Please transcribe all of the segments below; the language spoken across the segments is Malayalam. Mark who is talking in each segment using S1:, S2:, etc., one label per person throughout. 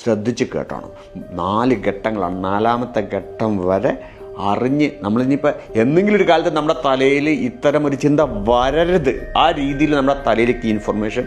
S1: ശ്രദ്ധിച്ച് കേട്ടോണം. 4 ഘട്ടങ്ങളാണ്. 4ാമത്തെ ഘട്ടം വരെ അറിഞ്ഞ് നമ്മളിനിപ്പോൾ എന്തെങ്കിലും ഒരു കാലത്ത് നമ്മുടെ തലയിൽ ഇത്തരം ഒരു ചിന്ത വരരുത്. ആ രീതിയിൽ നമ്മുടെ തലയിലേക്ക് ഇൻഫർമേഷൻ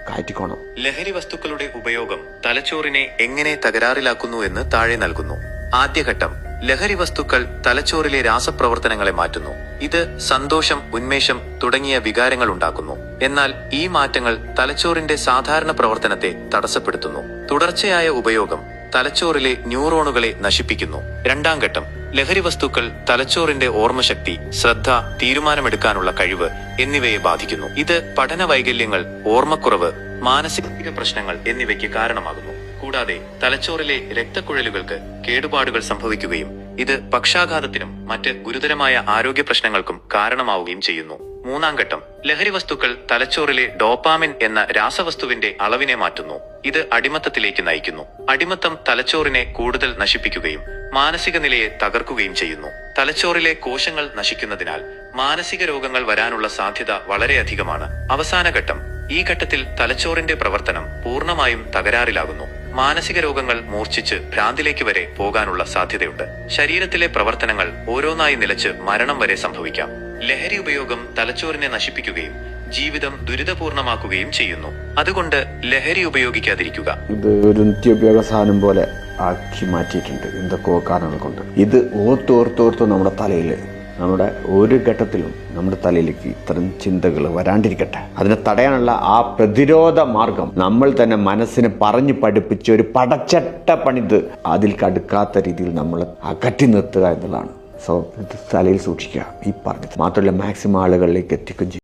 S1: കയറ്റിക്കോണം.
S2: ലഹരി വസ്തുക്കളുടെ ഉപയോഗം തലച്ചോറിനെ എങ്ങനെ തകരാറിലാക്കുന്നു എന്ന് താഴെ നൽകുന്നു. ആദ്യഘട്ടം, ലഹരി വസ്തുക്കൾ തലച്ചോറിലെ രാസപ്രവർത്തനങ്ങളെ മാറ്റുന്നു. ഇത് സന്തോഷം, ഉന്മേഷം തുടങ്ങിയ വികാരങ്ങൾ ഉണ്ടാക്കുന്നു. എന്നാൽ ഈ മാറ്റങ്ങൾ തലച്ചോറിന്റെ സാധാരണ പ്രവർത്തനത്തെ തടസ്സപ്പെടുത്തുന്നു. തുടർച്ചയായ ഉപയോഗം തലച്ചോറിലെ ന്യൂറോണുകളെ നശിപ്പിക്കുന്നു. 2ാം ഘട്ടം, ലഹരി വസ്തുക്കൾ തലച്ചോറിന്റെ ഓർമ്മശക്തി, ശ്രദ്ധ, തീരുമാനമെടുക്കാനുള്ള കഴിവ് എന്നിവയെ ബാധിക്കുന്നു. ഇത് പഠന വൈകല്യങ്ങൾ, ഓർമ്മക്കുറവ്, മാനസിക പ്രശ്നങ്ങൾ എന്നിവയ്ക്ക് കാരണമാകുന്നു. കൂടാതെ തലച്ചോറിലെ രക്തക്കുഴലുകൾക്ക് കേടുപാടുകൾ സംഭവിക്കുകയും ഇത് പക്ഷാഘാതത്തിനും മറ്റ് ഗുരുതരമായ ആരോഗ്യ പ്രശ്നങ്ങൾക്കും കാരണമാവുകയും ചെയ്യുന്നു. 3ാം ഘട്ടം, ലഹരി വസ്തുക്കൾ തലച്ചോറിലെ ഡോപാമിൻ എന്ന രാസവസ്തുവിന്റെ അളവിനെ മാറ്റുന്നു. ഇത് അടിമത്തത്തിലേക്ക് നയിക്കുന്നു. അടിമത്തം തലച്ചോറിനെ കൂടുതൽ നശിപ്പിക്കുകയും മാനസിക നിലയെ തകർക്കുകയും ചെയ്യുന്നു. തലച്ചോറിലെ കോശങ്ങൾ നശിക്കുന്നതിനാൽ മാനസിക രോഗങ്ങൾ വരാനുള്ള സാധ്യത വളരെയധികമാണ്. അവസാന ഘട്ടം, ഈ ഘട്ടത്തിൽ തലച്ചോറിന്റെ പ്രവർത്തനം പൂർണ്ണമായും തകരാറിലാകുന്നു. മാനസിക രോഗങ്ങൾ മൂർച്ഛിച്ച് ഭ്രാന്തിലേക്ക് വരെ പോകാനുള്ള സാധ്യതയുണ്ട്. ശരീരത്തിലെ പ്രവർത്തനങ്ങൾ ഓരോന്നായി നിലച്ച് മരണം വരെ സംഭവിക്കാം. ലഹരി ഉപയോഗം തലച്ചോറിനെ നശിപ്പിക്കുകയും ജീവിതം ദുരിതപൂർണമാക്കുകയും ചെയ്യുന്നു. അതുകൊണ്ട് ലഹരി ഉപയോഗിക്കാതിരിക്കുക.
S1: ഇത് ഒരു നിത്യോപയോഗ സാധനം പോലെ ആക്കി മാറ്റിയിട്ടുണ്ട് എന്തൊക്കെയോ കാരണങ്ങൾ കൊണ്ട്. ഇത് ഓർത്തോർത്തോർത്ത് നമ്മുടെ തലയിൽ, നമ്മുടെ ഒരു ഘട്ടത്തിലും നമ്മുടെ തലയിലേക്ക് ഇത്തരം ചിന്തകൾ വരാണ്ടിരിക്കട്ടെ. അതിനെ തടയാനുള്ള ആ പ്രതിരോധ മാർഗം നമ്മൾ തന്നെ മനസ്സിനെ പറഞ്ഞു പഠിപ്പിച്ച് ഒരു പടച്ചട്ട പണിത് അതിൽ കടുക്കാത്ത രീതിയിൽ നമ്മൾ അകറ്റി നിർത്തുക എന്നുള്ളതാണ്. സോ ഇത് തലയിൽ സൂക്ഷിക്കുക. ഈ പറഞ്ഞത് മാത്രമല്ല, മാക്സിമം ആളുകളിലേക്ക് എത്തിക്കുകയും ചെയ്യും.